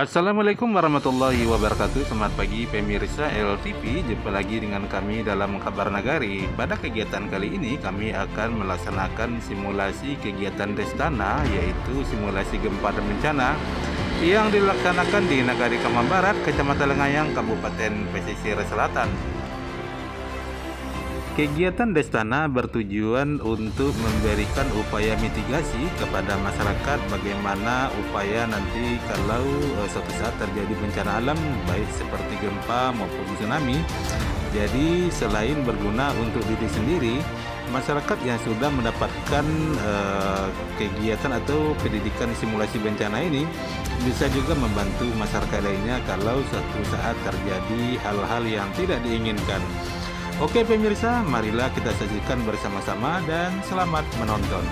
Assalamualaikum warahmatullahi wabarakatuh. Selamat pagi pemirsa LTV. Jumpa lagi dengan kami dalam kabar nagari. Pada kegiatan kali ini kami akan melaksanakan simulasi kegiatan Destana, yaitu simulasi gempa dan bencana yang dilaksanakan di Nagari Kemang Barat, Kecamatan Lengayang, Kabupaten Pesisir Selatan. Kegiatan Destana bertujuan untuk memberikan upaya mitigasi kepada masyarakat bagaimana upaya nanti kalau suatu saat terjadi bencana alam baik seperti gempa maupun tsunami. Jadi selain berguna untuk diri sendiri, masyarakat yang sudah mendapatkan kegiatan atau pendidikan simulasi bencana ini bisa juga membantu masyarakat lainnya kalau suatu saat terjadi hal-hal yang tidak diinginkan. Oke pemirsa, marilah kita sajikan bersama-sama dan selamat menonton.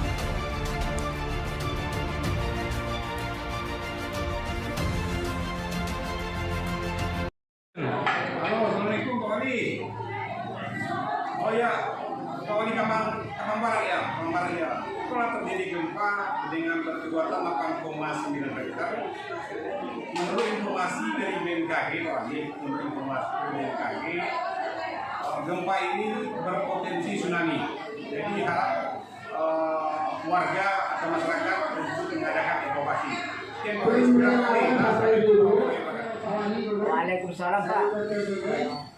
Halo, Assalamualaikum Pak Wali. Oh ya, Pak Wali Kemang Barat ya, Kemang Barat ya. Telah terjadi gempa dengan berkekuatan 8,9 Richter. Menurut informasi dari BMKG, Pak Wali, menurut informasi dari BMKG, gempa ini berpotensi tsunami. Jadi harap warga atau masyarakat untuk mengadakan evakuasi. Waalaikumsalam Pak.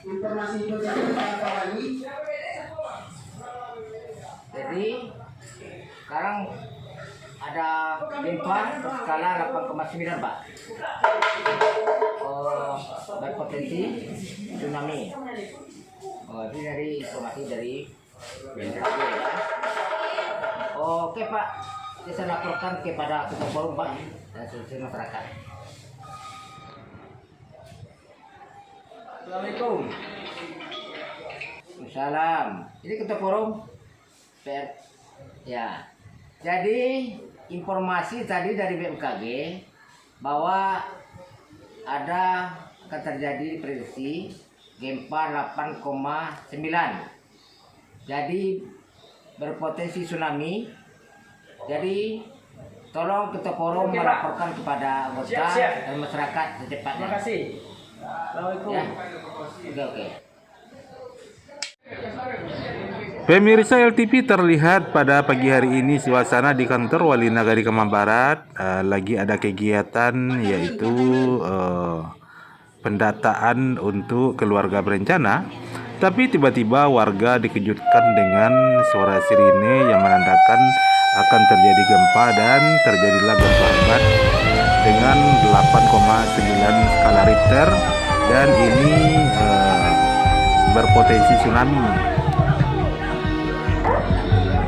Informasi Pak Wali. Jadi sekarang ada gempa skala 8,9 Pak. Berpotensi tsunami. Ini dari informasi dari BMKG ya. Oke Pak, saya laporkan kepada Ketua Forum Pak dan seluruh masyarakat. Assalamualaikum. Waalaikumsalam. Ini Ketua Forum PR. Ya. Jadi informasi tadi dari BMKG bahwa ada akan terjadi prediksi gempa 8,9. Jadi berpotensi tsunami. Jadi tolong Ketua Forum melaporkan kepada anggota dan masyarakat secepatnya. Terima kasih. Assalamualaikum. Ya. Oke. Pemirsa LTV, terlihat pada pagi hari ini suasana di kantor Wali Nagari Kemang Barat lagi ada kegiatan, yaitu pendataan untuk keluarga berencana. Tapi tiba-tiba warga dikejutkan dengan suara sirine yang menandakan akan terjadi gempa, dan terjadilah gempa hebat dengan 8,9 skala Richter, dan ini berpotensi tsunami.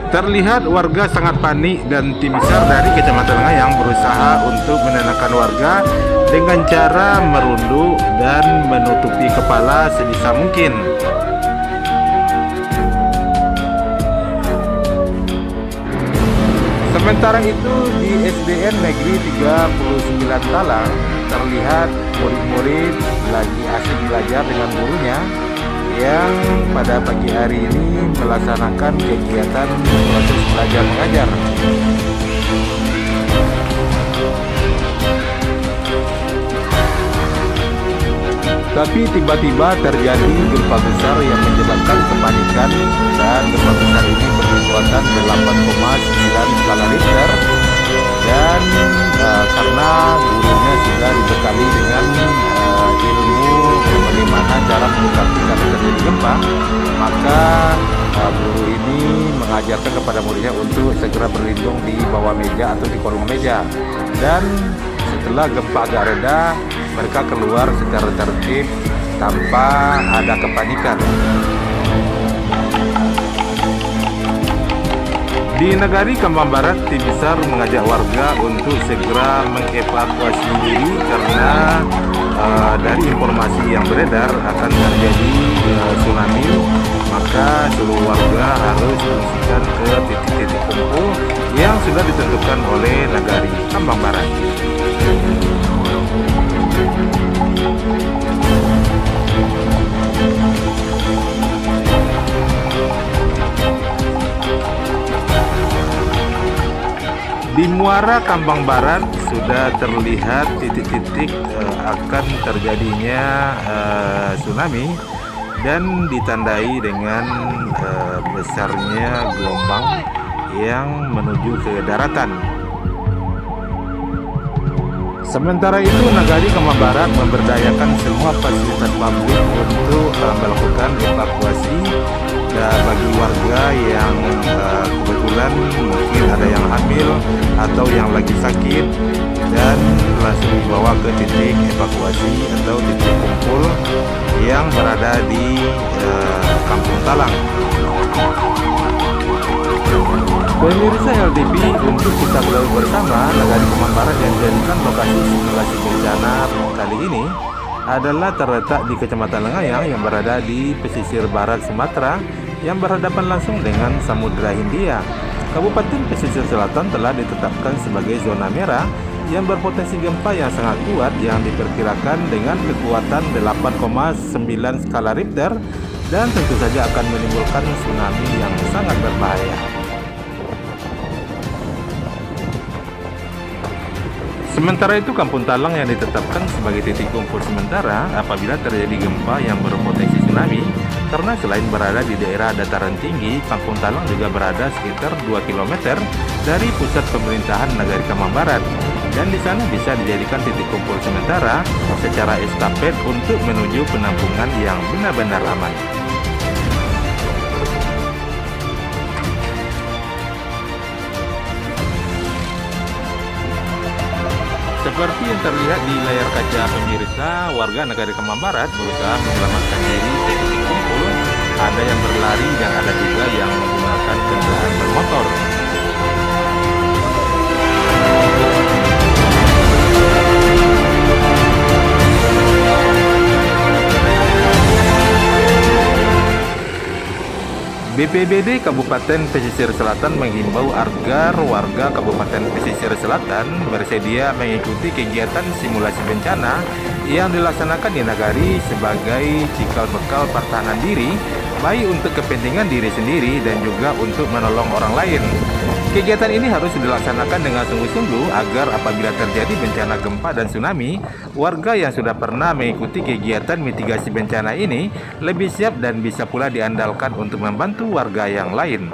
Terlihat warga sangat panik dan tim SAR dari Kecamatan Lengayang berusaha untuk menenangkan warga dengan cara merunduk dan menutupi kepala sebisa mungkin. Sementara itu di SDN Negeri 39 Talang terlihat murid-murid lagi asik belajar dengan gurunya yang pada pagi hari ini melaksanakan kegiatan proses belajar mengajar. Tapi tiba-tiba terjadi gempa besar yang menyebabkan kepanikan, dan gempa besar ini berkekuatan 8,9 skala Richter, dan karena gurunya sudah dibekali dengan ilmu bagaimana cara menyikapi kalau terjadi gempa, maka guru ini mengajarkan kepada muridnya untuk segera berlindung di bawah meja atau di kolong meja. Dan setelah gempa agak reda, mereka keluar secara tertib tanpa ada kepanikan. Di Nagari Kemang Barat, tim SAR mengajak warga untuk segera mengevakuasi diri karena dari informasi yang beredar akan terjadi tsunami, maka seluruh warga harus mengungsikan ke titik-titik kumpul yang sudah ditentukan oleh Nagari Kemang Barat. Di Muara Kambang Barat sudah terlihat titik-titik akan terjadinya tsunami dan ditandai dengan besarnya gelombang yang menuju ke daratan. Sementara itu, Nagari Kembang Barat memberdayakan semua fasilitas publik untuk melakukan evakuasi bagi warga yang kebetulan mungkin ada yang hamil atau yang lagi sakit, dan langsung dibawa ke titik evakuasi atau titik kumpul yang berada di Kampung Talang. Pemirsa LDP, untuk kita ketahui bersama, Nagari Kembang Barat yang dijadikan lokasi simulasi bencana kali ini adalah terletak di Kecamatan Lengayang yang berada di pesisir barat Sumatera yang berhadapan langsung dengan Samudra Hindia. Kabupaten Pesisir Selatan telah ditetapkan sebagai zona merah yang berpotensi gempa yang sangat kuat yang diperkirakan dengan kekuatan 8,9 skala Richter dan tentu saja akan menimbulkan tsunami yang sangat berbahaya. Sementara itu, Kampung Talang yang ditetapkan sebagai titik kumpul sementara apabila terjadi gempa yang berpotensi tsunami, karena selain berada di daerah dataran tinggi, Kampung Talang juga berada sekitar 2 km dari pusat pemerintahan Nagari Kembang Barat, dan di sana bisa dijadikan titik kumpul sementara secara estafet untuk menuju penampungan yang benar-benar aman. Seperti yang terlihat di layar kaca pemirsa, warga Nagari Kembang Barat berusaha menyelamatkan diri ke titik kumpul. Ada yang berlari dan ada juga yang menggunakan kendaraan bermotor. BPBD Kabupaten Pesisir Selatan menghimbau agar warga Kabupaten Pesisir Selatan bersedia mengikuti kegiatan simulasi bencana yang dilaksanakan di Nagari sebagai cikal bakal pertahanan diri, baik untuk kepentingan diri sendiri dan juga untuk menolong orang lain. Kegiatan ini harus dilaksanakan dengan sungguh-sungguh agar apabila terjadi bencana gempa dan tsunami, warga yang sudah pernah mengikuti kegiatan mitigasi bencana ini lebih siap dan bisa pula diandalkan untuk membantu warga yang lain.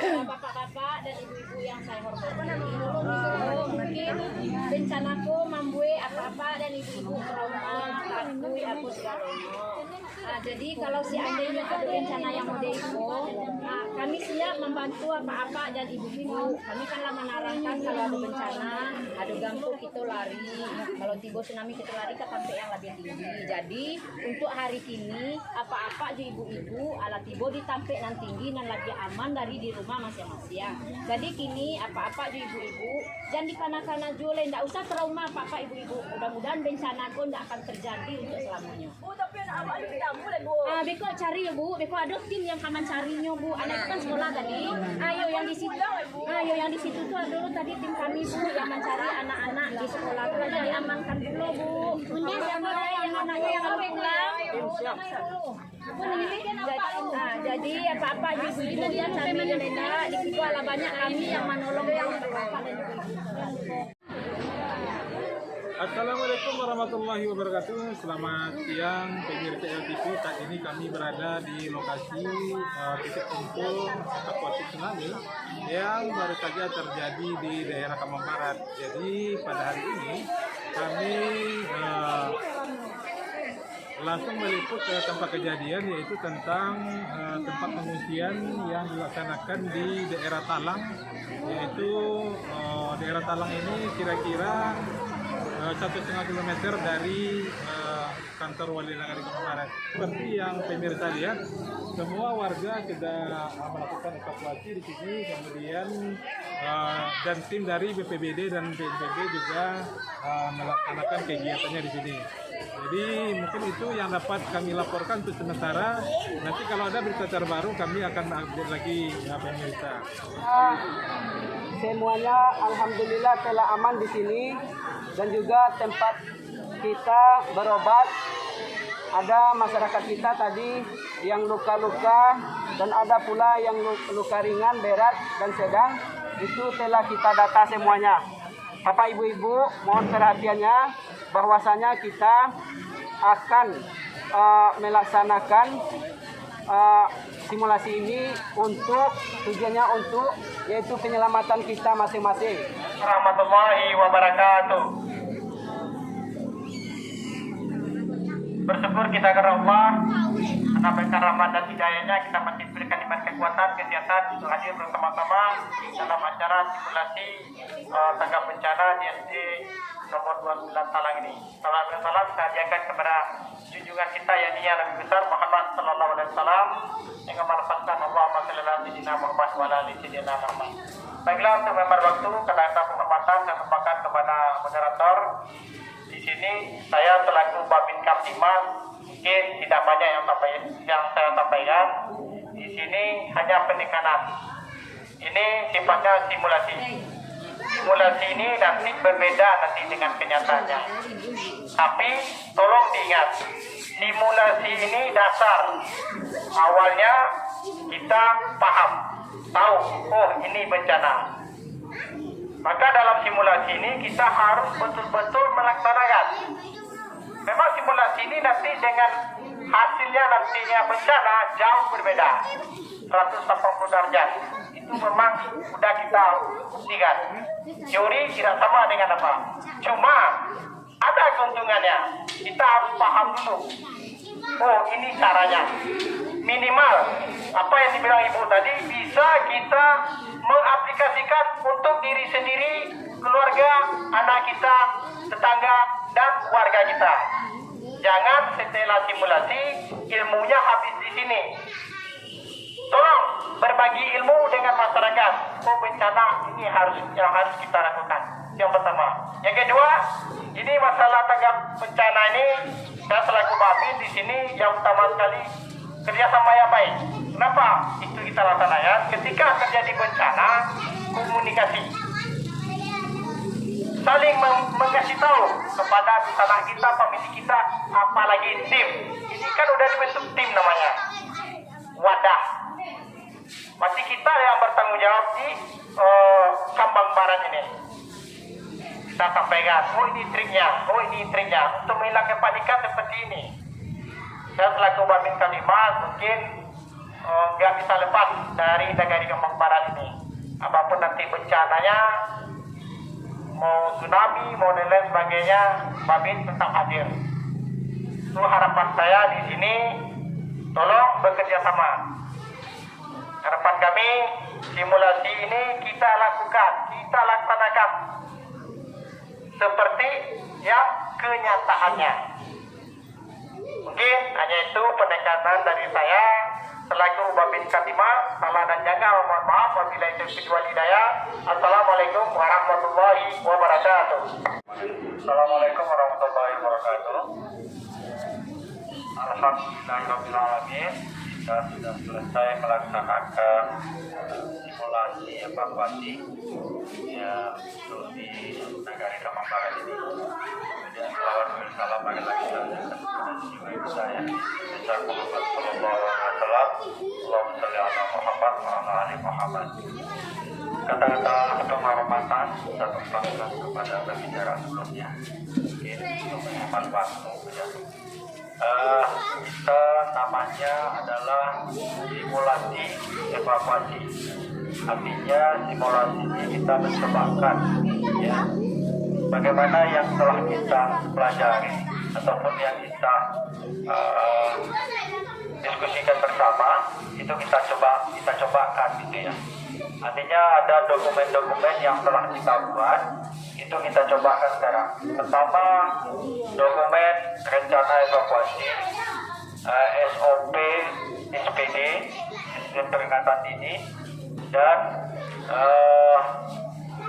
Bapak-bapak dan ibu-ibu yang saya hormati. Mungkin bencanaku membui apa-apa dan ibu-ibu trauma, takut aku segala. Jadi kalau seandainya ada bencana yang mau diikut, kami siap membantu apa-apa dan ibu-ibu. Kami kanlah menarangkan kalau ada bencana, ada gampu kita lari. Kalau tiba tsunami kita lari ke tempat yang lebih tinggi. Jadi untuk hari ini apa-apa aja ibu-ibu ala tiba di tempat yang tinggi dan lebih aman dari di rumah masing-masing. Jadi kini apa-apa aja ibu-ibu jangan dikanak-kanak jual, tidak usah trauma apa-apa ibu-ibu. Mudah-mudahan bencana pun tidak akan terjadi untuk selamanya. Bu, tapi anak ada tidak boleh, Bu. Beko cari ya Bu, Beko ada tim yang akan carinya Bu. Anak itu kan sekolah tadi. Ayo yang di situ, tuh ada dulu tadi tim kami Bu yang mencari anak-anak di sekolah itu aja diamankan dulu Bu. Siapa yang anaknya yang harus pulang? Jadi apa-apa ibu-ibu yang kami Jelenda di situ ada banyak kami yang menolong yang bapak dan ibu-ibu. Assalamualaikum warahmatullahi wabarakatuh. Selamat siang pemirsa LTV. Saat ini kami berada di lokasi titik kumpul evakuasi tsunami yang baru saja terjadi di daerah Kemang Barat. Jadi pada hari ini kami langsung meliput ke tempat kejadian, yaitu tentang tempat pengungsian yang dilaksanakan di daerah Talang, yaitu daerah Talang ini kira-kira 1,5 kilometer dari kantor Wali Nagari Kemang Barat. Seperti yang pemirsa lihat, semua warga sudah melakukan evakuasi di sini, kemudian dan tim dari BPBD dan BNPB juga melaksanakan kegiatannya di sini. Jadi mungkin itu yang dapat kami laporkan untuk sementara. Nanti kalau ada berita terbaru kami akan update lagi ya pemirsa. Semuanya alhamdulillah telah aman di sini, dan juga tempat kita berobat. Ada masyarakat kita tadi yang luka-luka dan ada pula yang luka ringan, berat dan sedang. Itu telah kita data semuanya. Bapak Ibu-ibu mohon perhatiannya bahwasanya kita akan melaksanakan simulasi ini untuk tujuannya untuk yaitu penyelamatan kita masing-masing. Warahmatullahi wabarakatuh. Bersyukur kita kepada Allah karena berkat rahmat dan hidayahnya kita masih diberikan iman, kekuatan, kesehatan untuk hadir bersama-sama dalam acara simulasi tanggap bencana di SD nomor 29 Talang ini. Salam dan salam saya hadiahkan kepada junjungan kita yang lebih besar Muhammad sallallahu alaihi wasallam yang memanfaatkan Allahumma shalli ala sayyidina Muhammad wa ala ali sayyidina Muhammad. Baiklah, untuk member waktu karena ada penghormatan saya sampaikan kepada moderator. Di sini saya selaku Babin Kamtimas mungkin tidak banyak yang saya sampaikan. Di sini hanya penekanan. Ini sifatnya simulasi. Simulasi ini nanti berbeda nanti dengan kenyataannya. Tapi tolong diingat, simulasi ini dasar. Awalnya kita paham, tahu, oh ini bencana. Maka dalam simulasi ini kita harus betul-betul melaksanakan. Memang simulasi ini nanti dengan hasilnya nantinya bencana jauh berbeda, 180 derajat. Itu memang sudah kita buktikan. Teori tidak sama dengan apa. Cuma ada keuntungannya. Kita harus paham dulu. Oh ini caranya. Minimal apa yang dibilang ibu tadi bisa kita mengaplikasikan untuk diri sendiri, keluarga, anak kita, tetangga, dan warga kita. Jangan setelah simulasi ilmunya habis di sini. Tolong berbagi ilmu dengan masyarakat. Oh bencana ini yang harus kita lakukan. Yang pertama. Yang kedua, ini masalah tanggap bencana ini saya selaku Babin di sini yang utama sekali kerjasama yang baik. Kenapa itu kita laksanakan? Ketika terjadi bencana, komunikasi, saling mengasih tahu kepada sanak kita, pemilik kita, apalagi tim. Ini kan udah dibentuk tim namanya, wadah. Masih kita yang bertanggung jawab di Kemang Barat ini. Kita sampaikan, oh ini triknya, untuk menghilangkan kepanikan seperti ini. Saya selaku Babin Kalimat mungkin nggak bisa lepas dari Nagari Kemang Barat ini. Apapun nanti bencananya, mau tsunami, mau lain sebagainya, Babin tetap hadir. Itu harapan saya di sini. Tolong bekerja sama. Harapan kami simulasi ini kita laksanakan seperti yang kenyataannya. Mungkin hanya itu penekanan dari saya. Selaku Babin Katimah, salah dan janggal, mohon maaf. Wabillahi taufiq wal hidayah. Assalamualaikum warahmatullahi wabarakatuh. Assalamualaikum warahmatullahi wabarakatuh. Alhamdulillahirrahmanirrahim. Kita sudah selesai melaksanakan simulasi evakuasi ya untuk di Nagari Kemang Barat ini. Kemudian selawat bersalam bagi lagi juga ibu saya. Muhammad sallallahu alaihi wasallam. Allahumma shalli ala Muhammad wa ala ali Muhammad. Kata-kata penghormatan saya tumpahkan kepada pembicara sebelumnya. Mungkin untuk menghemat waktu ya. Kita namanya adalah simulasi evakuasi. Artinya simulasi ini kita mencobakan ya bagaimana yang telah kita pelajari ataupun yang kita diskusikan bersama itu kita cobakan gitu ya. Artinya ada dokumen-dokumen yang telah kita buat itu kita cobakan sekarang. Pertama, dokumen rencana evakuasi, SOP SPD sistem peringatan dini, dan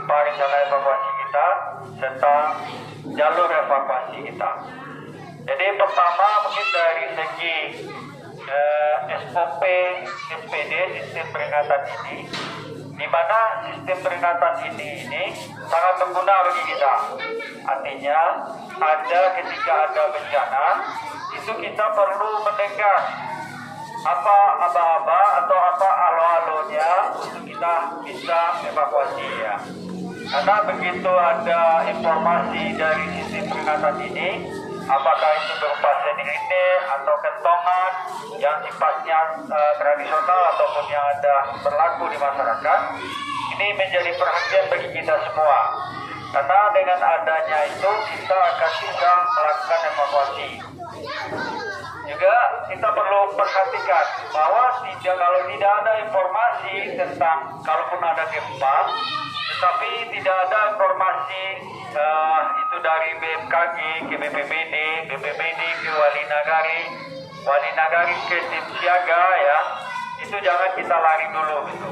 rencana evakuasi kita serta jalur evakuasi kita. Jadi pertama mungkin dari segi SOP SPD sistem peringatan dini, di mana sistem peringatan ini sangat berguna bagi kita. Artinya ketika ada bencana itu kita perlu mendengar apa aba-aba atau apa alo-alonya untuk kita bisa evakuasi ya. Karena begitu ada informasi dari sistem peringatan ini, apakah itu berupa senilite atau kentongan yang sifatnya tradisional ataupun yang ada berlaku di masyarakat, ini menjadi perhatian bagi kita semua. Karena dengan adanya itu kita akan bisa melakukan evakuasi. Juga kita perlu perhatikan bahwa kalau tidak ada informasi tentang kalaupun ada gempa, tetapi tidak ada informasi itu dari BMKG ke BPBD, BPBD ke Wali Nagari ke tim siaga ya, itu jangan kita lari dulu gitu,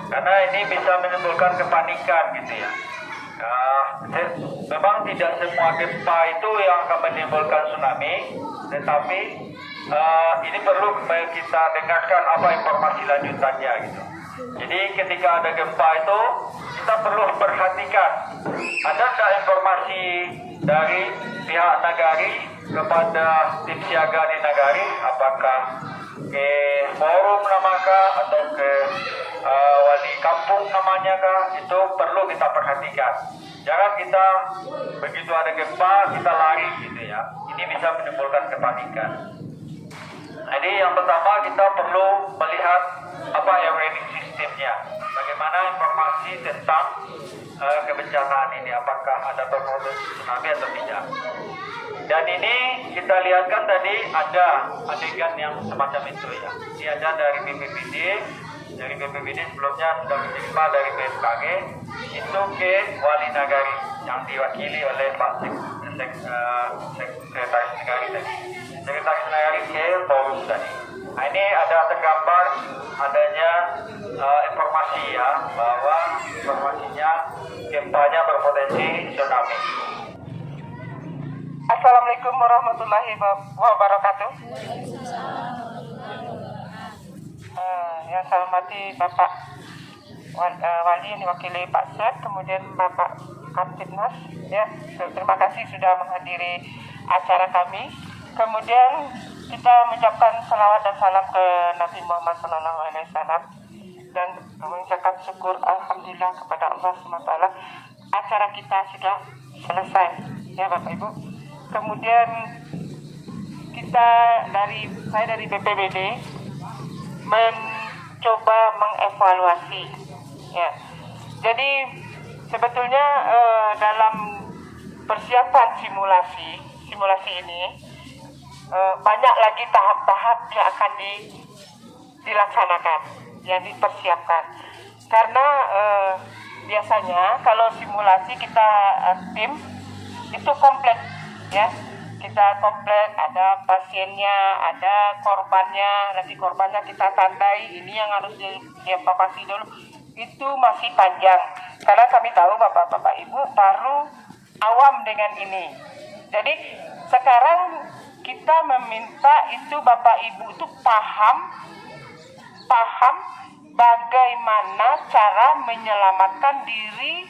karena ini bisa menimbulkan kepanikan gitu ya. Memang tidak semua gempa itu yang akan menimbulkan tsunami, tetapi ini perlu kita dengarkan apa informasi lanjutannya gitu. Jadi ketika ada gempa itu kita perlu perhatikan adakah informasi dari pihak Nagari kepada tim siaga di Nagari, apakah ke forum namakah atau ke wali kampung namanya kah, itu perlu kita perhatikan. Jangan kita begitu ada gempa kita lari gitu ya, ini bisa menimbulkan kepanikan. Jadi yang pertama kita perlu melihat apa yang rating sistemnya, bagaimana informasi tentang kebencanaan ini, apakah ada berpotensi tsunami atau tidak. Dan ini kita lihatkan tadi ada adegan yang semacam itu ya. Ini ada dari BPBD sebelumnya sudah menerima dari BMKG itu ke Wali Nagari yang diwakili oleh Pak Sekretaris Nagari tadi. Sekretaris Nagari ke forum tadi. Nah, ini ada tergambar adanya informasi ya, bahwa informasinya gempanya berpotensi tsunami. Assalamualaikum warahmatullahi wabarakatuh. Yang saya hormati Bapak Wali yang diwakili Pak Sed, kemudian Bapak Kaptibnas ya, terima kasih sudah menghadiri acara kami. Kemudian kita mengucapkan salawat dan salam ke Nabi Muhammad SAW dan mengucapkan syukur alhamdulillah kepada Allah SWT. Acara kita sudah selesai ya Bapak Ibu. Kemudian saya dari BPBD mencoba mengevaluasi ya. Jadi sebetulnya dalam persiapan simulasi ini banyak lagi tahap-tahap yang akan dilaksanakan yang dipersiapkan. Karena biasanya kalau simulasi kita tim itu komplit ya. Kita komplit, ada pasiennya, ada korbannya, nanti korbannya kita tandai, ini yang harus dievakuasi dulu. Itu masih panjang, karena kami tahu bapak-bapak ibu baru awam dengan ini. Jadi sekarang kita meminta itu bapak ibu itu paham bagaimana cara menyelamatkan diri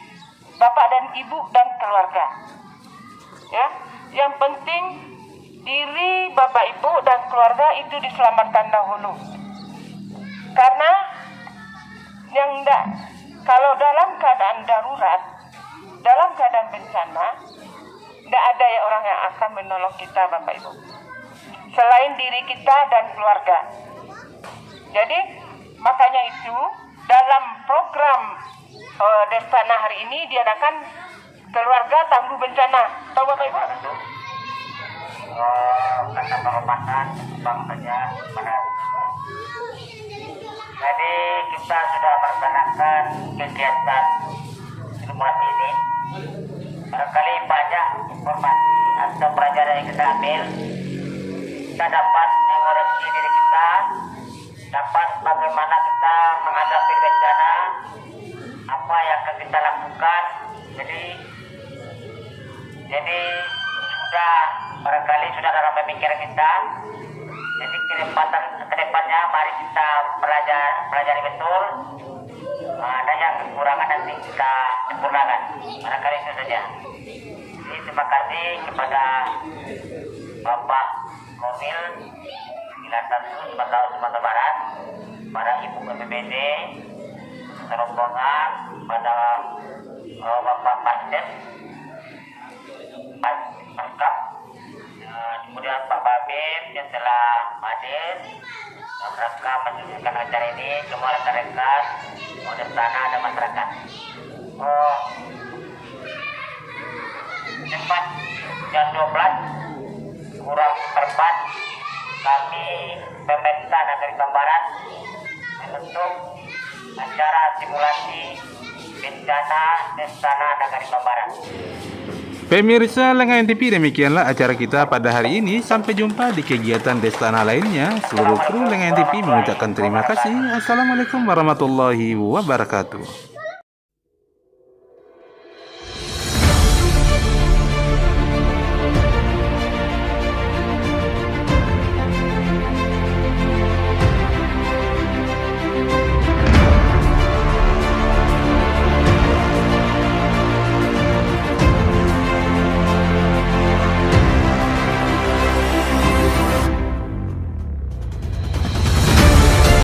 bapak dan ibu dan keluarga. Ya, yang penting diri bapak ibu dan keluarga itu diselamatkan dahulu. Karena yang enggak, kalau dalam keadaan darurat, dalam keadaan bencana, enggak ada ya orang yang akan menolong kita bapak ibu selain diri kita dan keluarga. Jadi makanya itu dalam program Destana hari ini diadakan keluarga tangguh bencana. Tahu bapak ibu? Kata pengobatan bang saja pada. Jadi kita sudah melaksanakan kegiatan simulasi ini. Barangkali banyak informasi atau pelajaran yang kita ambil. Kita dapat mengoreksi diri kita, dapat bagaimana kita menghadapi bencana, apa yang akan kita lakukan. Jadi sudah barangkali sudah dalam pemikiran kita. Jadi kedepannya mari kita pelajari betul. Ada yang kekurangan nanti kita sempurnakan. Barangkali itu saja. Jadi terima kasih kepada Bapak Komil Dilantas Sumatera Barat, para Ibu BPBD, rombongan, pada Bapak Pasdem, Paskap, kemudian Pak Babim yang telah hadir dalam rangka menyukseskan acara ini, semua rekan-rekan, Destana dan masyarakat. Cepat jam 12 kurang seperempat kami pemerintah Nagari Barat untuk acara simulasi bencana Destana Nagari Barat. Pemirsa Lengan TV, demikianlah acara kita pada hari ini. Sampai jumpa di kegiatan Destana lainnya. Seluruh kru Lengan TV mengucapkan terima kasih. Assalamualaikum warahmatullahi wabarakatuh.